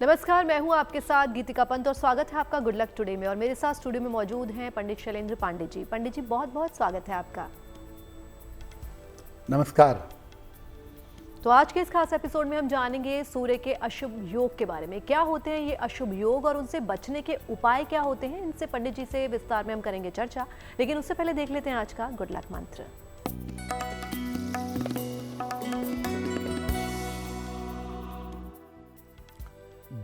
नमस्कार, मैं हूं आपके साथ गीतिका पंत और स्वागत है आपका गुड लक टुडे में। और मेरे साथ स्टूडियो में मौजूद हैं पंडित शैलेंद्र पांडे जी। पंडित जी, बहुत बहुत स्वागत है आपका। नमस्कार। तो आज के इस खास एपिसोड में हम जानेंगे सूर्य के अशुभ योग के बारे में। क्या होते हैं ये अशुभ योग और उनसे बचने के उपाय क्या होते हैं, इनसे पंडित जी से विस्तार में हम करेंगे चर्चा। लेकिन उससे पहले देख लेते हैं आज का गुड लक मंत्र।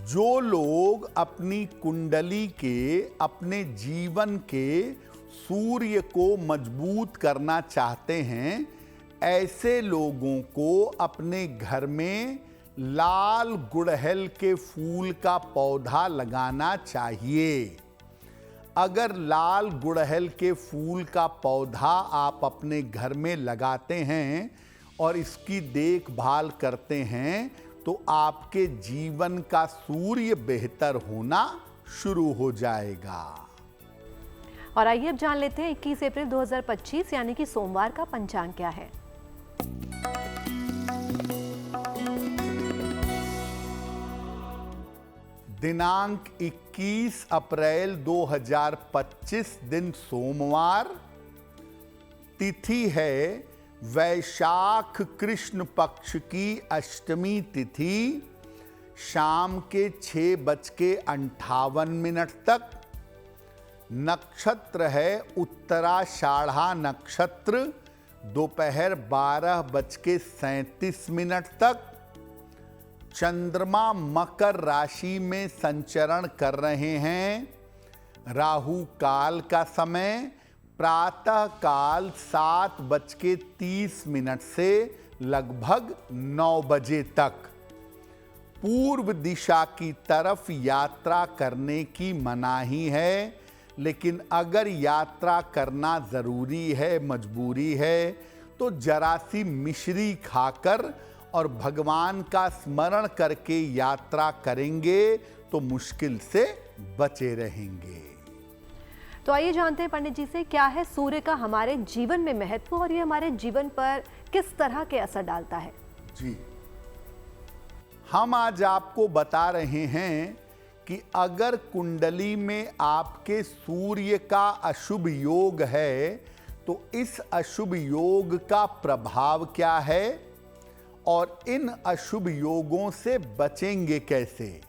जो लोग अपनी कुंडली के, अपने जीवन के सूर्य को मजबूत करना चाहते हैं, ऐसे लोगों को अपने घर में लाल गुड़हल के फूल का पौधा लगाना चाहिए। अगर लाल गुड़हल के फूल का पौधा आप अपने घर में लगाते हैं और इसकी देखभाल करते हैं तो आपके जीवन का सूर्य बेहतर होना शुरू हो जाएगा। और आइए अब जान लेते हैं 21 अप्रैल 2025 यानी कि सोमवार का पंचांग क्या है। दिनांक 21 अप्रैल 2025 दिन सोमवार। तिथि है वैशाख कृष्ण पक्ष की अष्टमी तिथि, शाम के 6:58 तक। नक्षत्र है उत्तराषाढ़ा नक्षत्र, दोपहर 12:37 तक। चंद्रमा मकर राशि में संचरण कर रहे हैं। राहु काल का समय प्रातः काल 7:30 से लगभग 9 बजे तक। पूर्व दिशा की तरफ यात्रा करने की मनाही है, लेकिन अगर यात्रा करना जरूरी है, मजबूरी है, तो जरा सी मिश्री खाकर और भगवान का स्मरण करके यात्रा करेंगे तो मुश्किल से बचे रहेंगे। तो आइए जानते हैं पंडित जी से, क्या है सूर्य का हमारे जीवन में महत्व और ये हमारे जीवन पर किस तरह के असर डालता है। जी, हम आज आपको बता रहे हैं कि अगर कुंडली में आपके सूर्य का अशुभ योग है तो इस अशुभ योग का प्रभाव क्या है और इन अशुभ योगों से बचेंगे कैसे।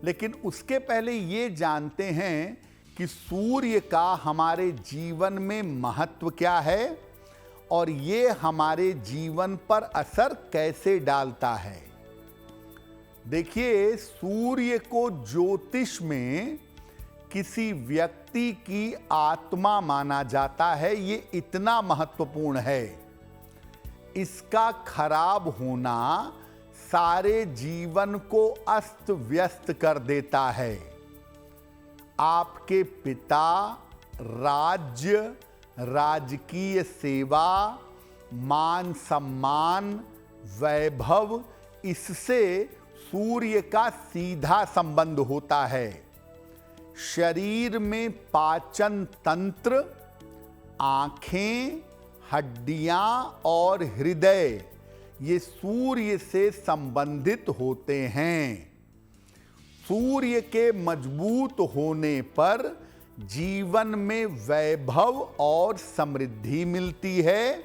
लेकिन उसके पहले ये जानते हैं कि सूर्य का हमारे जीवन में महत्व क्या है और ये हमारे जीवन पर असर कैसे डालता है। देखिए, सूर्य को ज्योतिष में किसी व्यक्ति की आत्मा माना जाता है। ये इतना महत्वपूर्ण है। इसका खराब होना सारे जीवन को अस्त व्यस्त कर देता है। आपके पिता, राज्य, राजकीय सेवा, मान सम्मान, वैभव, इससे सूर्य का सीधा संबंध होता है। शरीर में पाचन तंत्र, आंखें, हड्डियां और हृदय ये सूर्य से संबंधित होते हैं। सूर्य के मजबूत होने पर जीवन में वैभव और समृद्धि मिलती है।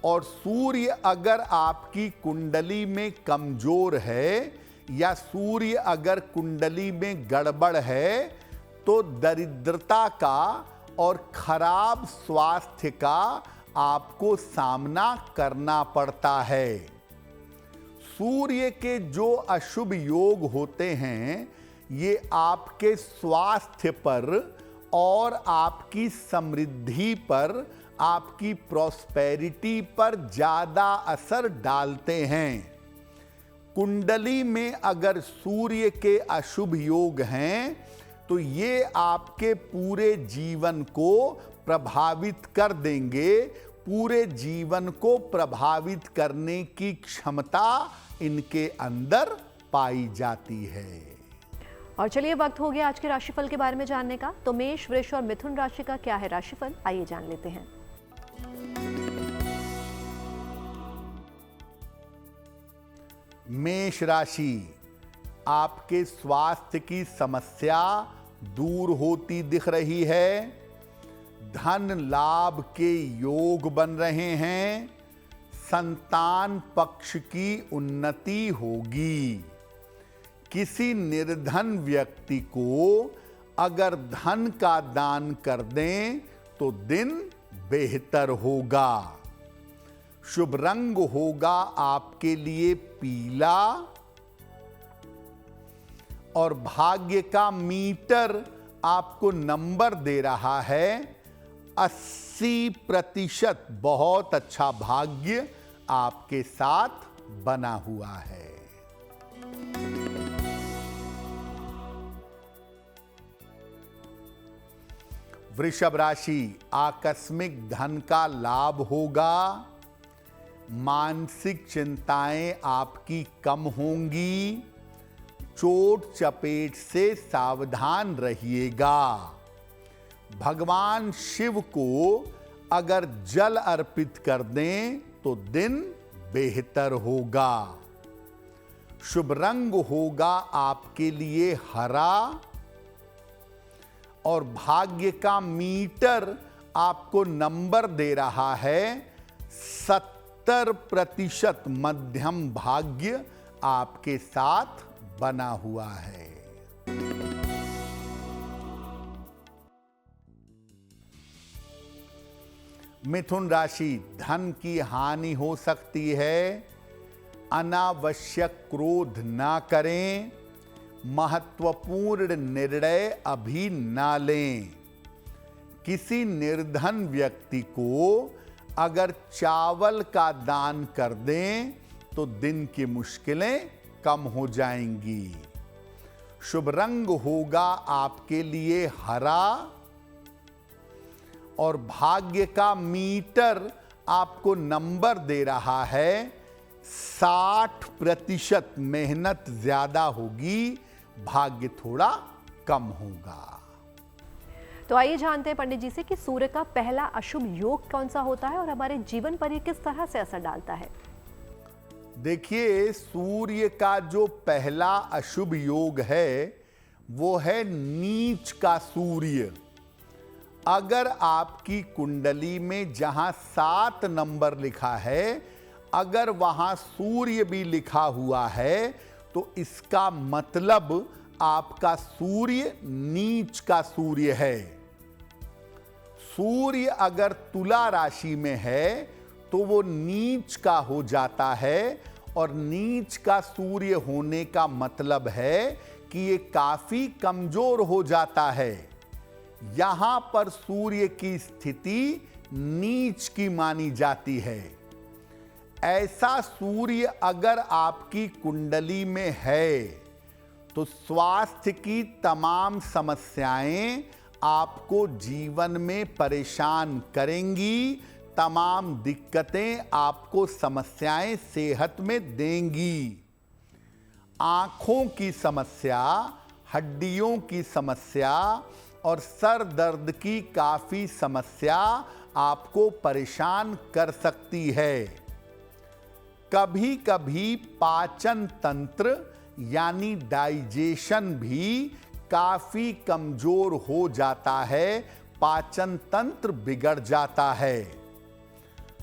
और सूर्य अगर आपकी कुंडली में कमजोर है या सूर्य अगर कुंडली में गड़बड़ है तो दरिद्रता का और खराब स्वास्थ्य का आपको सामना करना पड़ता है। सूर्य के जो अशुभ योग होते हैं ये आपके स्वास्थ्य पर और आपकी समृद्धि पर, आपकी प्रॉस्पेरिटी पर ज़्यादा असर डालते हैं। कुंडली में अगर सूर्य के अशुभ योग हैं तो ये आपके पूरे जीवन को प्रभावित कर देंगे। पूरे जीवन को प्रभावित करने की क्षमता इनके अंदर पाई जाती है। और चलिए, वक्त हो गया आज के राशिफल के बारे में जानने का। तो मेष, वृष और मिथुन राशि का क्या है राशिफल, आइए जान लेते हैं। मेष राशि, आपके स्वास्थ्य की समस्या दूर होती दिख रही है। धन लाभ के योग बन रहे हैं। संतान पक्ष की उन्नति होगी। किसी निर्धन व्यक्ति को अगर धन का दान कर दें तो दिन बेहतर होगा। शुभ रंग होगा आपके लिए पीला और भाग्य का मीटर आपको नंबर दे रहा है 80%। बहुत अच्छा भाग्य आपके साथ बना हुआ है। वृषभ राशि, आकस्मिक धन का लाभ होगा। मानसिक चिंताएं आपकी कम होंगी। चोट चपेट से सावधान रहिएगा। भगवान शिव को अगर जल अर्पित कर दें तो दिन बेहतर होगा। शुभ रंग होगा आपके लिए हरा और भाग्य का मीटर आपको नंबर दे रहा है 70%। मध्यम भाग्य आपके साथ बना हुआ है। मिथुन राशि, धन की हानि हो सकती है। अनावश्यक क्रोध ना करें। महत्वपूर्ण निर्णय अभी ना लें। किसी निर्धन व्यक्ति को अगर चावल का दान कर दें तो दिन की मुश्किलें कम हो जाएंगी। शुभ रंग होगा आपके लिए हरा और भाग्य का मीटर आपको नंबर दे रहा है 60%। मेहनत ज्यादा होगी, भाग्य थोड़ा कम होगा। तो आइए जानते हैं पंडित जी से कि सूर्य का पहला अशुभ योग कौन सा होता है और हमारे जीवन पर ये किस तरह से असर डालता है। देखिए, सूर्य का जो पहला अशुभ योग है वो है नीच का सूर्य। अगर आपकी कुंडली में जहां 7 नंबर लिखा है, अगर वहां सूर्य भी लिखा हुआ है तो इसका मतलब आपका सूर्य नीच का सूर्य है। सूर्य अगर तुला राशि में है तो वो नीच का हो जाता है और नीच का सूर्य होने का मतलब है कि ये काफी कमजोर हो जाता है। यहां पर सूर्य की स्थिति नीच की मानी जाती है। ऐसा सूर्य अगर आपकी कुंडली में है तो स्वास्थ्य की तमाम समस्याएं आपको जीवन में परेशान करेंगी। तमाम दिक्कतें आपको समस्याएं सेहत में देंगी। आंखों की समस्या, हड्डियों की समस्या और सर दर्द की काफी समस्या आपको परेशान कर सकती है। कभी कभी पाचन तंत्र यानी डाइजेशन भी काफी कमजोर हो जाता है, पाचन तंत्र बिगड़ जाता है।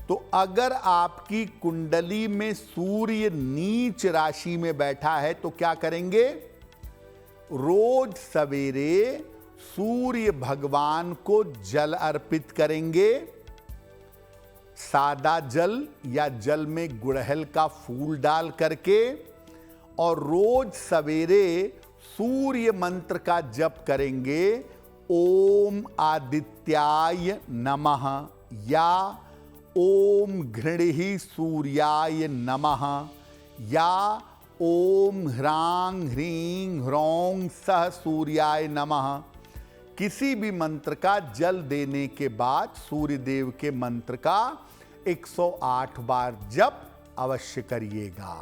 तो अगर आपकी कुंडली में सूर्य नीच राशि में बैठा है तो क्या करेंगे? रोज सवेरे सूर्य भगवान को जल अर्पित करेंगे। सादा जल या जल में गुड़हल का फूल डाल करके, और रोज सवेरे सूर्य मंत्र का जप करेंगे। ओम आदित्याय नमः या ओम घृणिः सूर्याय नमः या ओम ह्रां ह्रीं ह्रौं सह सूर्याय नमः। किसी भी मंत्र का जल देने के बाद सूर्य देव के मंत्र का 108 बार जप अवश्य करिएगा।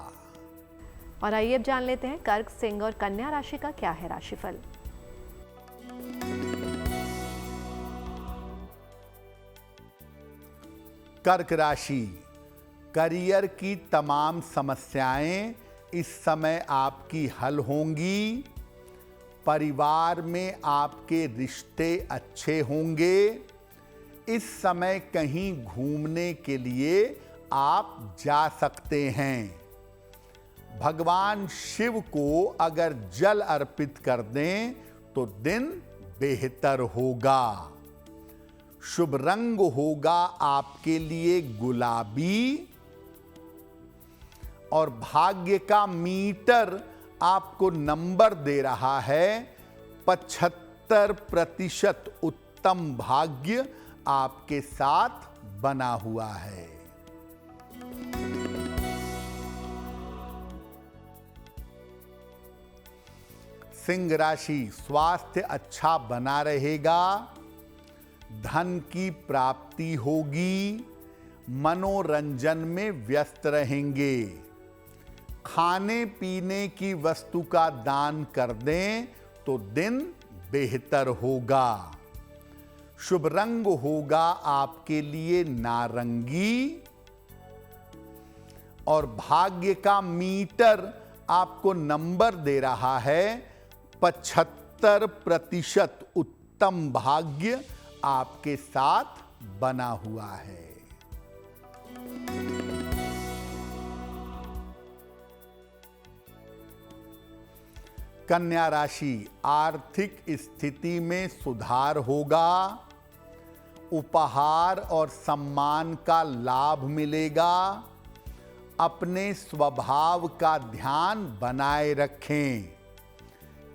और आइए अब जान लेते हैं कर्क, सिंह और कन्या राशि का क्या है राशिफल। कर्क राशि, करियर की तमाम समस्याएं इस समय आपकी हल होंगी। परिवार में आपके रिश्ते अच्छे होंगे। इस समय कहीं घूमने के लिए आप जा सकते हैं। भगवान शिव को अगर जल अर्पित कर दें तो दिन बेहतर होगा। शुभ रंग होगा आपके लिए गुलाबी और भाग्य का मीटर आपको नंबर दे रहा है 75% उत्तम भाग्य आपके साथ बना हुआ है। सिंह राशि, स्वास्थ्य अच्छा बना रहेगा। धन की प्राप्ति होगी। मनोरंजन में व्यस्त रहेंगे। खाने पीने की वस्तु का दान कर दें तो दिन बेहतर होगा। शुभ रंग होगा आपके लिए नारंगी और भाग्य का मीटर आपको नंबर दे रहा है 75% उत्तम भाग्य आपके साथ बना हुआ है। कन्या राशि, आर्थिक स्थिति में सुधार होगा। उपहार और सम्मान का लाभ मिलेगा। अपने स्वभाव का ध्यान बनाए रखें।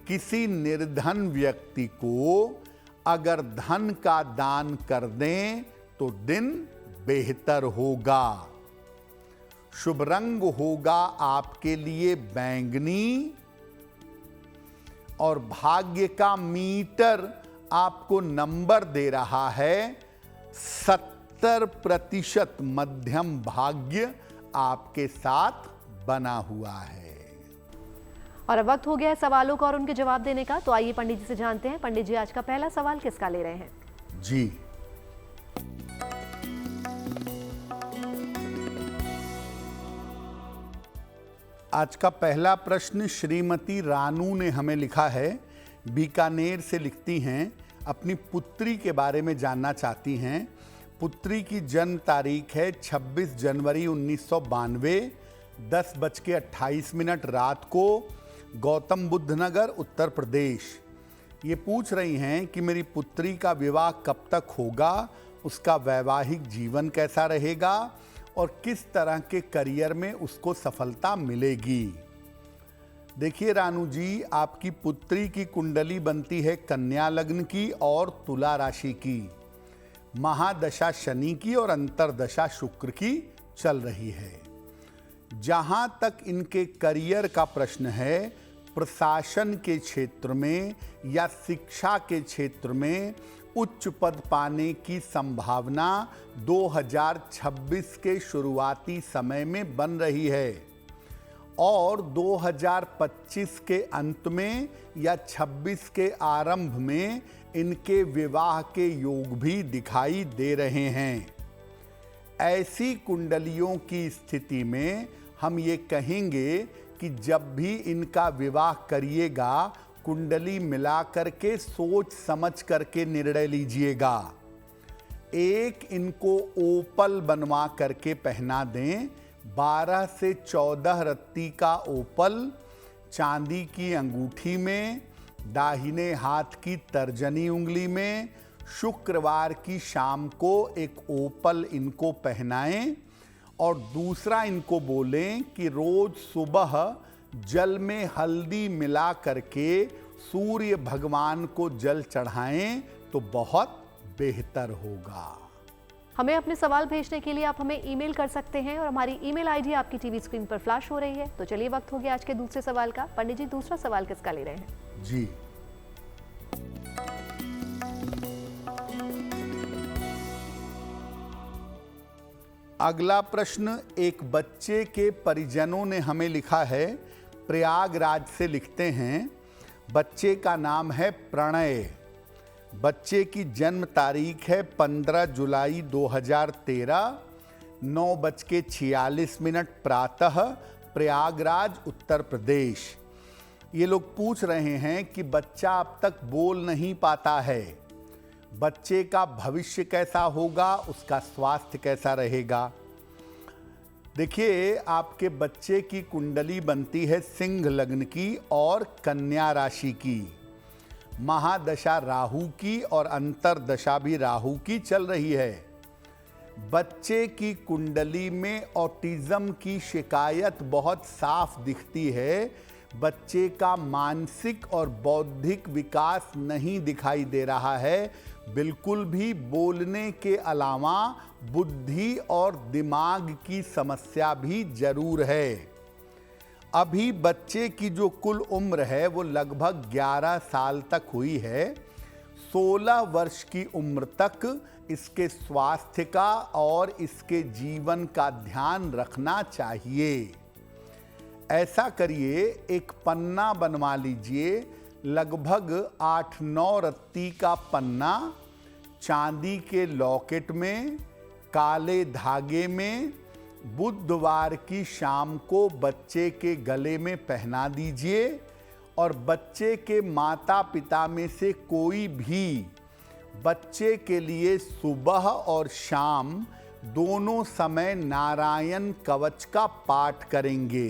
किसी निर्धन व्यक्ति को अगर धन का दान कर दें तो दिन बेहतर होगा। शुभ रंग होगा आपके लिए बैंगनी और भाग्य का मीटर आपको नंबर दे रहा है 70% मध्यम भाग्य आपके साथ बना हुआ है। और अब वक्त हो गया है सवालों का और उनके जवाब देने का। तो आइए पंडित जी से जानते हैं। पंडित जी, आज का पहला सवाल किसका ले रहे हैं? जी, आज का पहला प्रश्न श्रीमती रानू ने हमें लिखा है। बीकानेर से लिखती हैं, अपनी पुत्री के बारे में जानना चाहती हैं। पुत्री की जन्म तारीख है 26 जनवरी 1992, 10:28 रात को, गौतम बुद्ध नगर, उत्तर प्रदेश। ये पूछ रही हैं कि मेरी पुत्री का विवाह कब तक होगा, उसका वैवाहिक जीवन कैसा रहेगा और किस तरह के करियर में उसको सफलता मिलेगी। देखिए रानू जी, आपकी पुत्री की कुंडली बनती है कन्या लग्न की और तुला राशि की। महादशा शनि की और अंतरदशा शुक्र की चल रही है। जहां तक इनके करियर का प्रश्न है, प्रशासन के क्षेत्र में या शिक्षा के क्षेत्र में उच्च पद पाने की संभावना 2026 के शुरुआती समय में बन रही है और 2025 के अंत में या 26 के आरंभ में इनके विवाह के योग भी दिखाई दे रहे हैं। ऐसी कुंडलियों की स्थिति में हम ये कहेंगे कि जब भी इनका विवाह करिएगा, कुंडली मिला करके सोच समझ करके निर्णय लीजिएगा। एक इनको ओपल बनवा करके पहना दें। 12 से 14 रत्ती का ओपल चांदी की अंगूठी में, दाहिने हाथ की तर्जनी उंगली में, शुक्रवार की शाम को एक ओपल इनको पहनाएं और दूसरा इनको बोलें कि रोज सुबह जल में हल्दी मिला करके सूर्य भगवान को जल चढ़ाएं तो बहुत बेहतर होगा। हमें अपने सवाल भेजने के लिए आप हमें ईमेल कर सकते हैं और हमारी ईमेल आईडी आपकी टीवी स्क्रीन पर फ्लैश हो रही है। तो चलिए, वक्त हो गया आज के दूसरे सवाल का। पंडित जी, दूसरा सवाल किसका ले रहे हैं? जी, अगला प्रश्न एक बच्चे के परिजनों ने हमें लिखा है। प्रयागराज से लिखते हैं, बच्चे का नाम है प्रणय। बच्चे की जन्म तारीख है 15 जुलाई 2013, 9:46 प्रातः, प्रयागराज उत्तर प्रदेश। ये लोग पूछ रहे हैं कि बच्चा अब तक बोल नहीं पाता है, बच्चे का भविष्य कैसा होगा, उसका स्वास्थ्य कैसा रहेगा। देखिए, आपके बच्चे की कुंडली बनती है सिंह लग्न की और कन्या राशि की। महादशा राहु की और अंतरदशा भी राहु की चल रही है। बच्चे की कुंडली में ऑटिज्म की शिकायत बहुत साफ दिखती है। बच्चे का मानसिक और बौद्धिक विकास नहीं दिखाई दे रहा है, बिल्कुल भी। बोलने के अलावा बुद्धि और दिमाग की समस्या भी जरूर है। अभी बच्चे की जो कुल उम्र है वो लगभग 11 साल तक हुई है। 16 वर्ष की उम्र तक इसके स्वास्थ्य का और इसके जीवन का ध्यान रखना चाहिए। ऐसा करिए, एक पन्ना बनवा लीजिए, लगभग 8-9 रत्ती का पन्ना, चांदी के लॉकेट में, काले धागे में, बुधवार की शाम को बच्चे के गले में पहना दीजिए। और बच्चे के माता पिता में से कोई भी बच्चे के लिए सुबह और शाम दोनों समय नारायण कवच का पाठ करेंगे।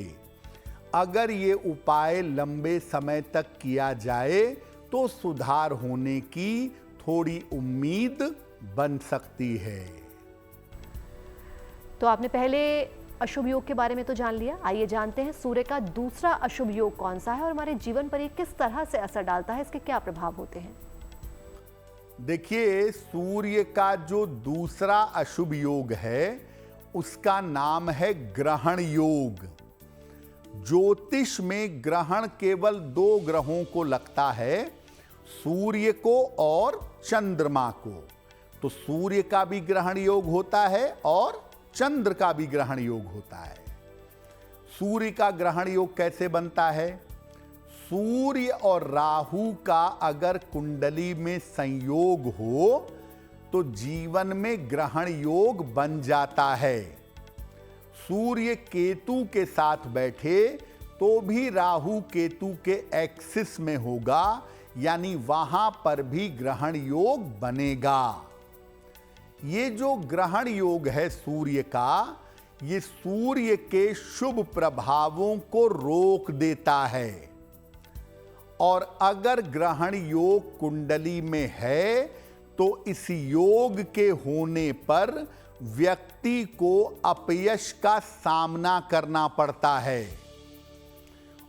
अगर ये उपाय लंबे समय तक किया जाए तो सुधार होने की थोड़ी उम्मीद बन सकती है। तो आपने पहले अशुभ योग के बारे में तो जान लिया, आइए जानते हैं सूर्य का दूसरा अशुभ योग कौन सा है और हमारे जीवन पर ये किस तरह से असर डालता है, इसके क्या प्रभाव होते हैं। देखिए, सूर्य का जो दूसरा अशुभ योग है उसका नाम है ग्रहण योग। ज्योतिष में ग्रहण केवल 2 ग्रहों को लगता है, सूर्य को और चंद्रमा को। तो सूर्य का भी ग्रहण योग होता है और चंद्र का भी ग्रहण योग होता है। सूर्य का ग्रहण योग कैसे बनता है? सूर्य और राहु का अगर कुंडली में संयोग हो तो जीवन में ग्रहण योग बन जाता है। सूर्य केतु के साथ बैठे तो भी राहु केतु के एक्सिस में होगा, यानी वहां पर भी ग्रहण योग बनेगा। ये जो ग्रहण योग है सूर्य का, ये सूर्य के शुभ प्रभावों को रोक देता है। और अगर ग्रहण योग कुंडली में है तो इस योग के होने पर व्यक्ति को अपयश का सामना करना पड़ता है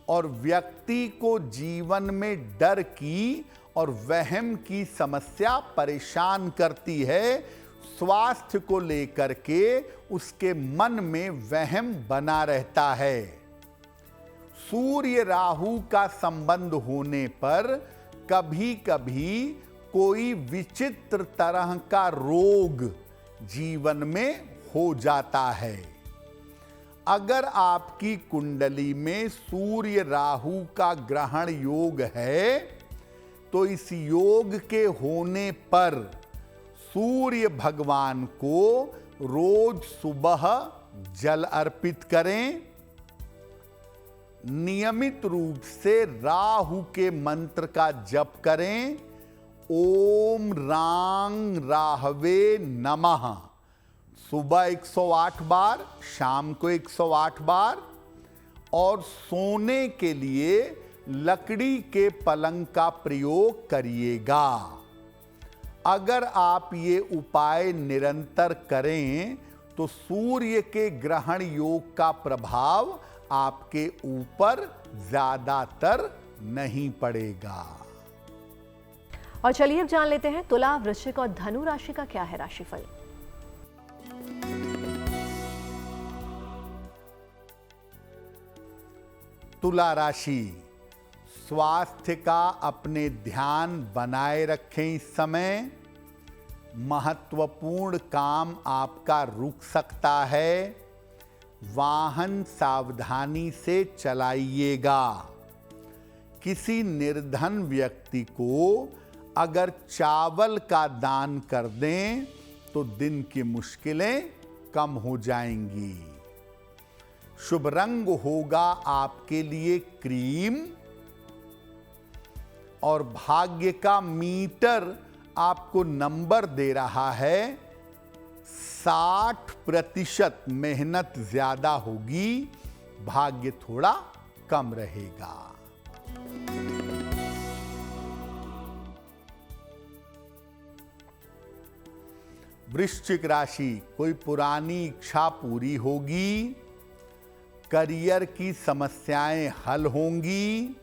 और व्यक्ति को जीवन में डर की और वहम की समस्या परेशान करती है। स्वास्थ्य को लेकर के उसके मन में वहम बना रहता है। सूर्य राहु का संबंध होने पर कभी कभी कोई विचित्र तरह का रोग जीवन में हो जाता है। अगर आपकी कुंडली में सूर्य राहु का ग्रहण योग है तो इस योग के होने पर सूर्य भगवान को रोज सुबह जल अर्पित करें। नियमित रूप से राहु के मंत्र का जप करें। ओम रांग राहवे नमः सुबह 108 बार, शाम को 108 बार। और सोने के लिए लकड़ी के पलंग का प्रयोग करिएगा। अगर आप ये उपाय निरंतर करें तो सूर्य के ग्रहण योग का प्रभाव आपके ऊपर ज्यादातर नहीं पड़ेगा। और चलिए अब जान लेते हैं तुला, वृश्चिक और धनु राशि का क्या है राशिफल। तुला राशि, स्वास्थ्य का अपने ध्यान बनाए रखें। इस समय महत्वपूर्ण काम आपका रुक सकता है। वाहन सावधानी से चलाइएगा। किसी निर्धन व्यक्ति को अगर चावल का दान कर दें तो दिन की मुश्किलें कम हो जाएंगी। शुभ रंग होगा आपके लिए क्रीम और भाग्य का मीटर आपको नंबर दे रहा है 60%। मेहनत ज्यादा होगी, भाग्य थोड़ा कम रहेगा। वृश्चिक राशि, कोई पुरानी इच्छा पूरी होगी, करियर की समस्याएं हल होंगी,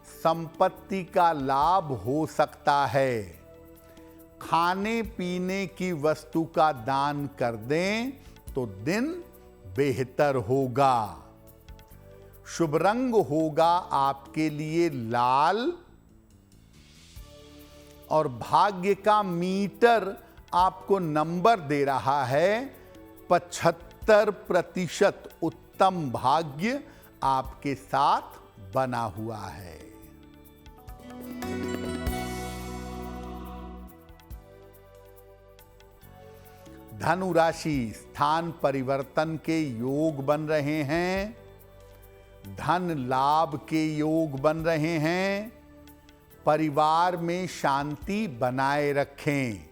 संपत्ति का लाभ हो सकता है। खाने पीने की वस्तु का दान कर दें तो दिन बेहतर होगा। शुभ रंग होगा आपके लिए लाल और भाग्य का मीटर आपको नंबर दे रहा है 75%। उत्तम भाग्य आपके साथ बना हुआ है। धनु राशि, स्थान परिवर्तन के योग बन रहे हैं, धन लाभ के योग बन रहे हैं। परिवार में शांति बनाए रखें।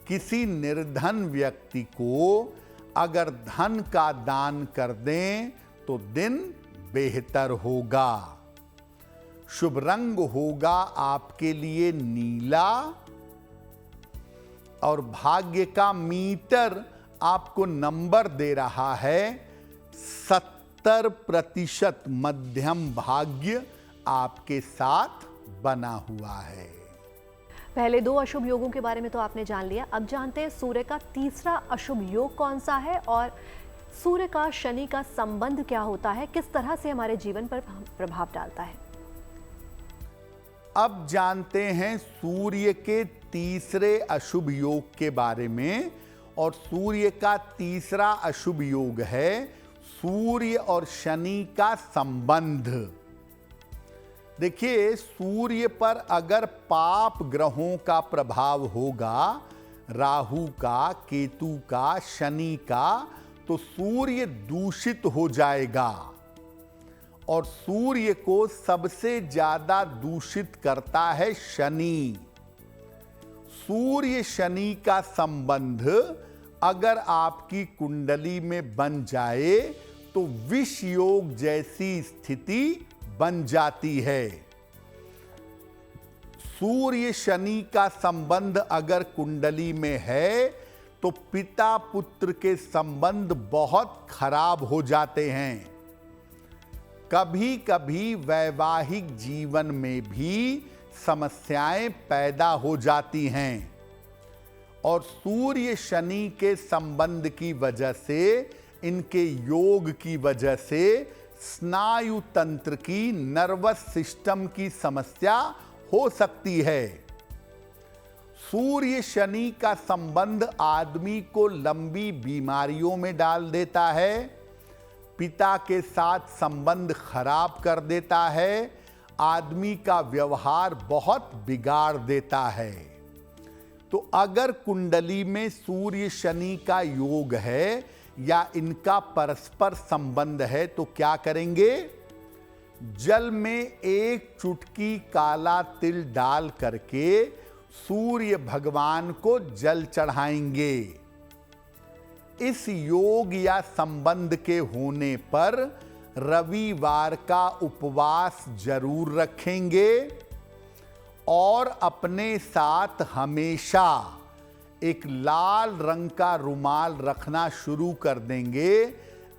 किसी निर्धन व्यक्ति को अगर धन का दान कर दें तो दिन बेहतर होगा। शुभ रंग होगा आपके लिए नीला और भाग्य का मीटर आपको नंबर दे रहा है 70%। मध्यम भाग्य आपके साथ बना हुआ है। पहले दो अशुभ योगों के बारे में तो आपने जान लिया, अब जानते हैं सूर्य का तीसरा अशुभ योग कौन सा है और सूर्य का शनि का संबंध क्या होता है, किस तरह से हमारे जीवन पर प्रभाव डालता है। अब जानते हैं सूर्य के तीसरे अशुभ योग के बारे में। और सूर्य का तीसरा अशुभ योग है सूर्य और शनि का संबंध। देखिए, सूर्य पर अगर पाप ग्रहों का प्रभाव होगा, राहु का, केतु का, शनि का, तो सूर्य दूषित हो जाएगा। और सूर्य को सबसे ज्यादा दूषित करता है शनि। सूर्य शनि का संबंध अगर आपकी कुंडली में बन जाए तो विष योग जैसी स्थिति बन जाती है। सूर्य शनि का संबंध अगर कुंडली में है तो पिता पुत्र के संबंध बहुत खराब हो जाते हैं। कभी कभी वैवाहिक जीवन में भी समस्याएं पैदा हो जाती हैं। और सूर्य शनि के संबंध की वजह से, इनके योग की वजह से स्नायु तंत्र की, नर्वस सिस्टम की समस्या हो सकती है। सूर्य शनि का संबंध आदमी को लंबी बीमारियों में डाल देता है, पिता के साथ संबंध खराब कर देता है, आदमी का व्यवहार बहुत बिगाड़ देता है। तो अगर कुंडली में सूर्य शनि का योग है या इनका परस्पर संबंध है तो क्या करेंगे? जल में एक चुटकी काला तिल डाल करके सूर्य भगवान को जल चढ़ाएंगे। इस योग या संबंध के होने पर रविवार का उपवास जरूर रखेंगे और अपने साथ हमेशा एक लाल रंग का रुमाल रखना शुरू कर देंगे।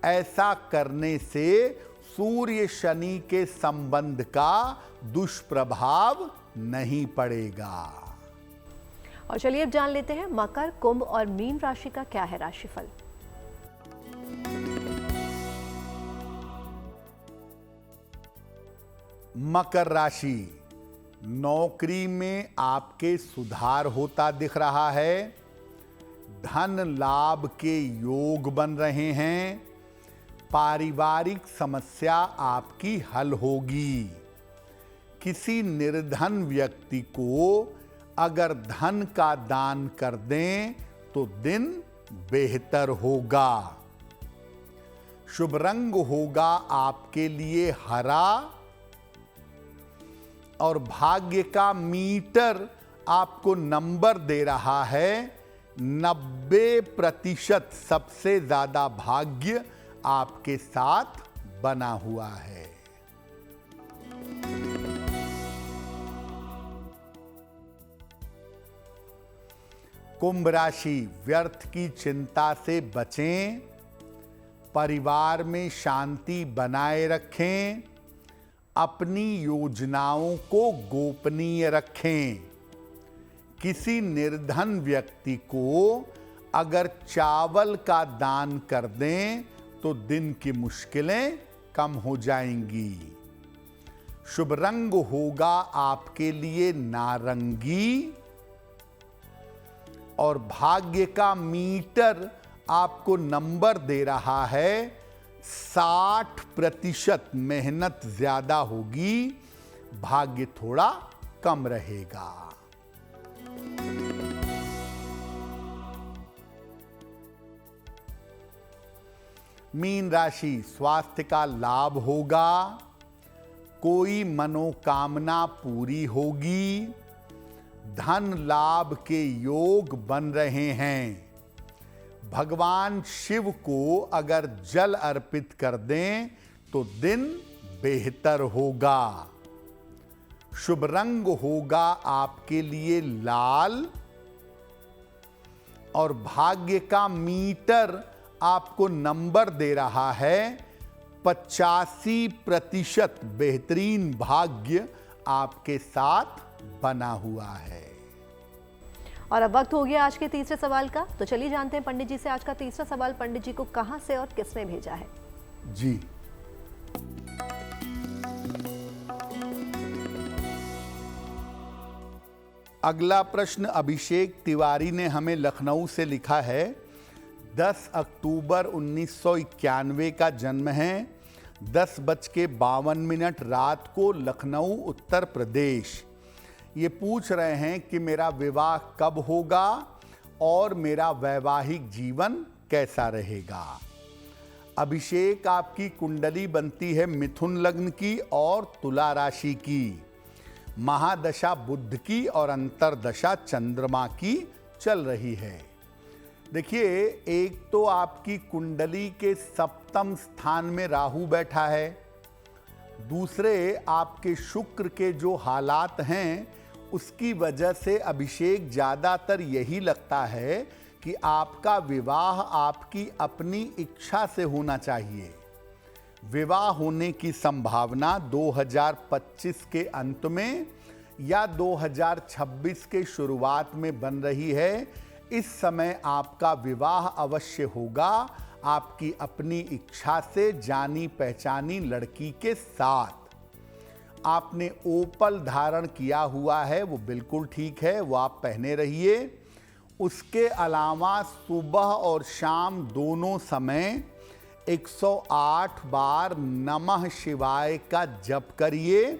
ऐसा करने से सूर्य शनि के संबंध का दुष्प्रभाव नहीं पड़ेगा। और चलिए अब जान लेते हैं मकर, कुंभ और मीन राशि का क्या है राशिफल। मकर राशि, नौकरी में आपके सुधार होता दिख रहा है, धन लाभ के योग बन रहे हैं, पारिवारिक समस्या आपकी हल होगी। किसी निर्धन व्यक्ति को अगर धन का दान कर दें तो दिन बेहतर होगा। शुभ रंग होगा आपके लिए हरा और भाग्य का मीटर आपको नंबर दे रहा है 90%। सबसे ज्यादा भाग्य आपके साथ बना हुआ है। कुंभ राशि, व्यर्थ की चिंता से बचें, परिवार में शांति बनाए रखें, अपनी योजनाओं को गोपनीय रखें। किसी निर्धन व्यक्ति को अगर चावल का दान कर दें तो दिन की मुश्किलें कम हो जाएंगी। शुभ रंग होगा आपके लिए नारंगी और भाग्य का मीटर आपको नंबर दे रहा है 60%। मेहनत ज्यादा होगी, भाग्य थोड़ा कम रहेगा। मीन राशि, स्वास्थ्य का लाभ होगा, कोई मनोकामना पूरी होगी, धन लाभ के योग बन रहे हैं। भगवान शिव को अगर जल अर्पित कर दें तो दिन बेहतर होगा। शुभ रंग होगा आपके लिए लाल और भाग्य का मीटर आपको नंबर दे रहा है 85%। बेहतरीन भाग्य आपके साथ बना हुआ है। और अब वक्त हो गया आज के तीसरे सवाल का, तो चलिए जानते हैं पंडित जी से आज का तीसरा सवाल पंडित जी को कहां से और किसने भेजा है। जी, अगला प्रश्न अभिषेक तिवारी ने हमें लखनऊ से लिखा है। 10 अक्टूबर 1991 का जन्म है। 10:52 रात को लखनऊ उत्तर प्रदेश। ये पूछ रहे हैं कि मेरा विवाह कब होगा और मेरा वैवाहिक जीवन कैसा रहेगा। अभिषेक, आपकी कुंडली बनती है मिथुन लग्न की और तुला राशि की। महादशा बुध की और अंतरदशा चंद्रमा की चल रही है। देखिए, एक तो आपकी कुंडली के सप्तम स्थान में राहु बैठा है, दूसरे आपके शुक्र के जो हालात हैं उसकी वजह से अभिषेक ज़्यादातर यही लगता है कि आपका विवाह आपकी अपनी इच्छा से होना चाहिए। विवाह होने की संभावना 2025 के अंत में या 2026 के शुरुआत में बन रही है। इस समय आपका विवाह अवश्य होगा आपकी अपनी इच्छा से जानी पहचानी लड़की के साथ। आपने ओपल धारण किया हुआ है, वो बिल्कुल ठीक है, वो आप पहने रहिए। उसके अलावा सुबह और शाम दोनों समय 108 बार नमः शिवाय का जप करिए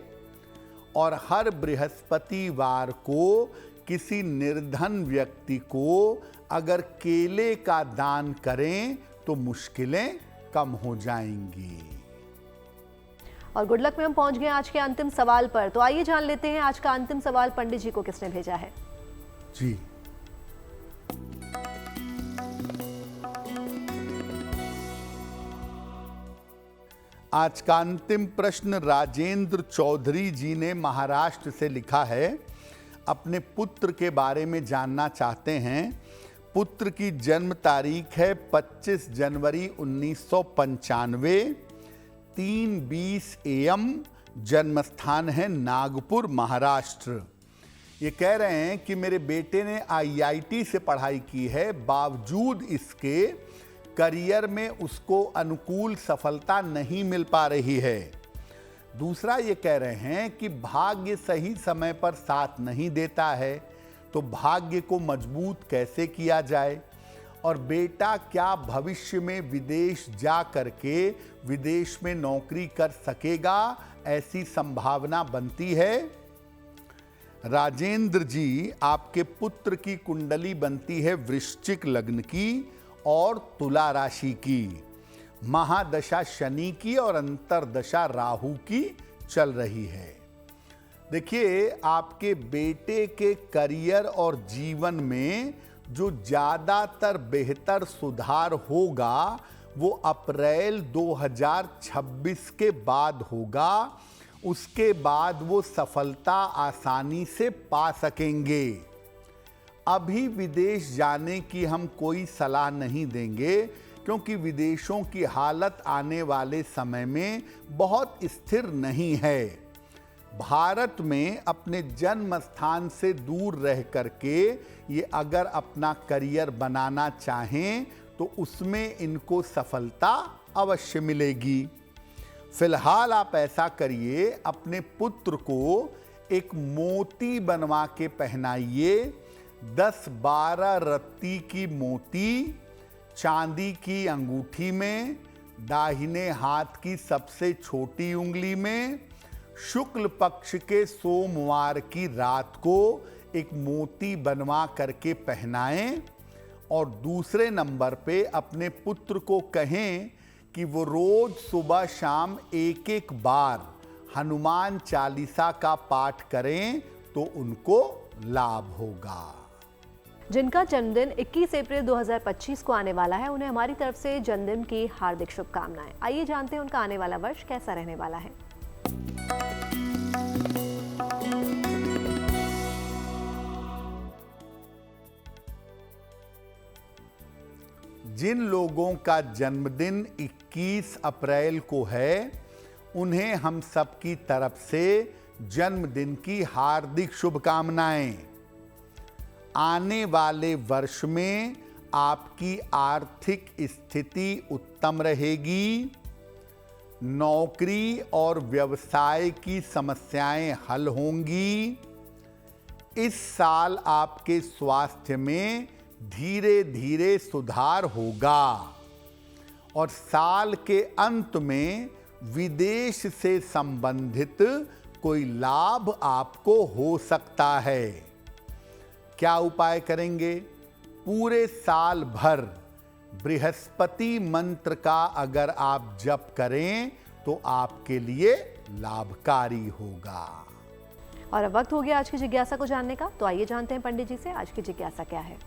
और हर बृहस्पतिवार को किसी निर्धन व्यक्ति को अगर केले का दान करें तो मुश्किलें कम हो जाएंगी। और गुड लक में हम पहुंच गए आज के अंतिम सवाल पर, तो आइए जान लेते हैं आज का अंतिम सवाल पंडित जी को किसने भेजा है। जी, आज का अंतिम प्रश्न राजेंद्र चौधरी जी ने महाराष्ट्र से लिखा है। अपने पुत्र के बारे में जानना चाहते हैं। पुत्र की जन्म तारीख है 25 जनवरी 1995, 3:20 AM। जन्म स्थान है नागपुर, महाराष्ट्र। ये कह रहे हैं कि मेरे बेटे ने IIT से पढ़ाई की है, बावजूद इसके करियर में उसको अनुकूल सफलता नहीं मिल पा रही है। दूसरा ये कह रहे हैं कि भाग्य सही समय पर साथ नहीं देता है, तो भाग्य को मजबूत कैसे किया जाए, और बेटा क्या भविष्य में विदेश जा करके विदेश में नौकरी कर सकेगा, ऐसी संभावना बनती है। राजेंद्र जी, आपके पुत्र की कुंडली बनती है वृश्चिक लग्न की और तुला राशि की। महादशा शनि की और अंतरदशा राहु की चल रही है। देखिए, आपके बेटे के करियर और जीवन में जो ज़्यादातर बेहतर सुधार होगा वो अप्रैल 2026 के बाद होगा। उसके बाद वो सफलता आसानी से पा सकेंगे। अभी विदेश जाने की हम कोई सलाह नहीं देंगे, क्योंकि विदेशों की हालत आने वाले समय में बहुत स्थिर नहीं है। भारत में अपने जन्म स्थान से दूर रह करके ये अगर अपना करियर बनाना चाहें तो उसमें इनको सफलता अवश्य मिलेगी। फिलहाल आप ऐसा करिए, अपने पुत्र को एक मोती बनवा के पहनाइए। 10-12 रत्ती की मोती चांदी की अंगूठी में, दाहिने हाथ की सबसे छोटी उंगली में, शुक्ल पक्ष के सोमवार की रात को एक मोती बनवा करके पहनाएं। और दूसरे नंबर पे अपने पुत्र को कहें कि वो रोज सुबह शाम एक बार हनुमान चालीसा का पाठ करें तो उनको लाभ होगा। जिनका जन्मदिन 21 अप्रैल 2025 को आने वाला है, उन्हें हमारी तरफ से जन्मदिन की हार्दिक शुभकामनाएं। आइए जानते हैं उनका आने वाला वर्ष कैसा रहने वाला है। जिन लोगों का जन्मदिन 21 अप्रैल को है, उन्हें हम सबकी तरफ से जन्मदिन की हार्दिक शुभकामनाएं। आने वाले वर्ष में आपकी आर्थिक स्थिति उत्तम रहेगी। नौकरी और व्यवसाय की समस्याएं हल होंगी। इस साल आपके स्वास्थ्य में धीरे धीरे सुधार होगा और साल के अंत में विदेश से संबंधित कोई लाभ आपको हो सकता है। क्या उपाय करेंगे? पूरे साल भर बृहस्पति मंत्र का अगर आप जप करें तो आपके लिए लाभकारी होगा। और अब वक्त हो गया आज की जिज्ञासा को जानने का, तो आइए जानते हैं पंडित जी से आज की जिज्ञासा क्या है।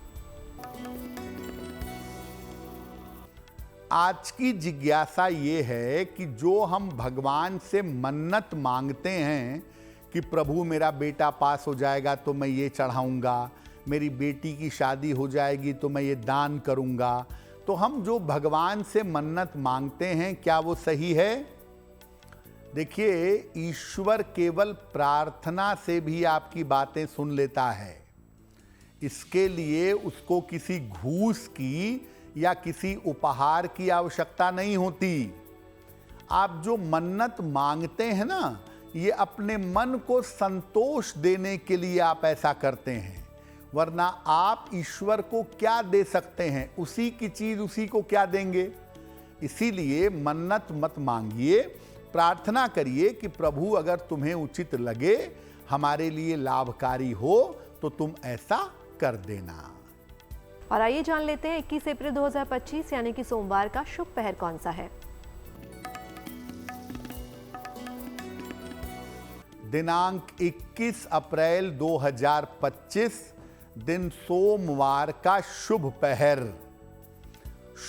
आज की जिज्ञासा ये है कि जो हम भगवान से मन्नत मांगते हैं कि प्रभु मेरा बेटा पास हो जाएगा तो मैं ये चढ़ाऊंगा, मेरी बेटी की शादी हो जाएगी तो मैं ये दान करूंगा, तो हम जो भगवान से मन्नत मांगते हैं क्या वो सही है? देखिए, ईश्वर केवल प्रार्थना से भी आपकी बातें सुन लेता है। इसके लिए उसको किसी घूस की या किसी उपहार की आवश्यकता नहीं होती। आप जो मन्नत मांगते हैं ना, ये अपने मन को संतोष देने के लिए आप ऐसा करते हैं, वरना आप ईश्वर को क्या दे सकते हैं? उसी की चीज उसी को क्या देंगे? इसीलिए मन्नत मत मांगिए, प्रार्थना करिए कि प्रभु अगर तुम्हें उचित लगे, हमारे लिए लाभकारी हो तो तुम ऐसा कर देना। और आइए जान लेते हैं 21 अप्रैल 2025 यानी कि सोमवार का शुभ पहर कौन सा है। दिनांक 21 अप्रैल 2025 दिन सोमवार का शुभ पहर।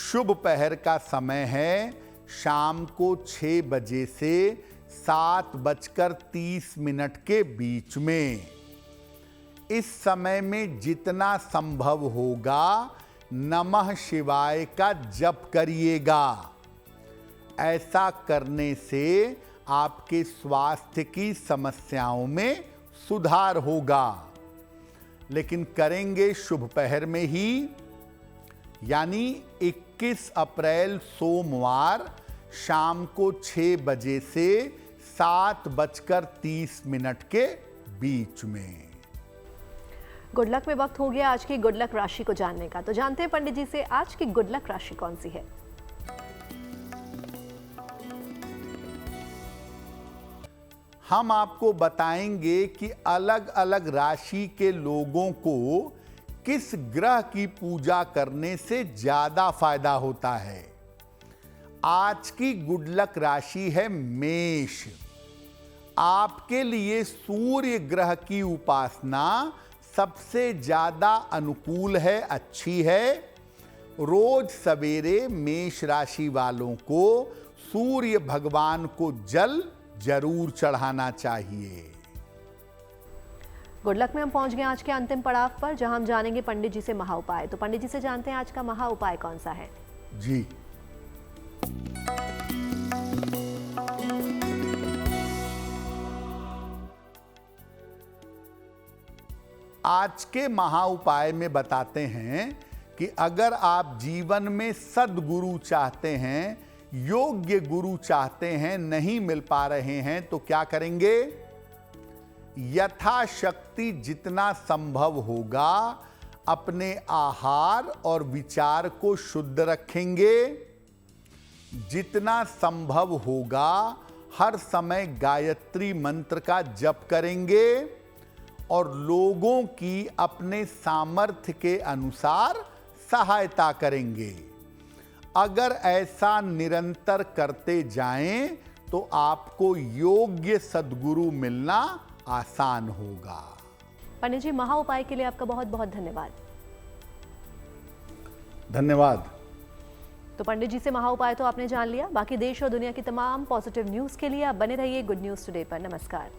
शुभ पहर का समय है शाम को 6 बजे से 7:30 के बीच में। इस समय में जितना संभव होगा नमः शिवाय का जप करिएगा। ऐसा करने से आपके स्वास्थ्य की समस्याओं में सुधार होगा। लेकिन करेंगे शुभ पहर में ही, यानी 21 अप्रैल सोमवार शाम को 6 बजे से 7:30 के बीच में। गुड लक में वक्त हो गया आज की गुड लक राशि को जानने का, तो जानते हैं पंडित जी से आज की गुड लक राशि कौन सी है। हम आपको बताएंगे कि अलग अलग राशि के लोगों को किस ग्रह की पूजा करने से ज्यादा फायदा होता है। आज की गुड लक राशि है मेष। आपके लिए सूर्य ग्रह की उपासना सबसे ज्यादा अनुकूल है, अच्छी है। रोज सवेरे मेष राशि वालों को सूर्य भगवान को जल जरूर चढ़ाना चाहिए। गुड लक में हम पहुंच गए आज के अंतिम पड़ाव पर, जहां हम जानेंगे पंडित जी से महा उपाय। तो पंडित जी से जानते हैं आज का महा उपाय कौन सा है। जी, आज के महा उपाय में बताते हैं कि अगर आप जीवन में सद्गुरु चाहते हैं, योग्य गुरु चाहते हैं, नहीं मिल पा रहे हैं, तो क्या करेंगे? यथाशक्ति जितना संभव होगा अपने आहार और विचार को शुद्ध रखेंगे। जितना संभव होगा हर समय गायत्री मंत्र का जप करेंगे और लोगों की अपने सामर्थ्य के अनुसार सहायता करेंगे। अगर ऐसा निरंतर करते जाएं तो आपको योग्य सद्गुरु मिलना आसान होगा। पंडित जी, महा उपाय के लिए आपका बहुत बहुत धन्यवाद। धन्यवाद। तो पंडित जी से महा उपाय तो आपने जान लिया। बाकी देश और दुनिया की तमाम पॉजिटिव न्यूज के लिए आप बने रहिए गुड न्यूज टुडे पर। नमस्कार।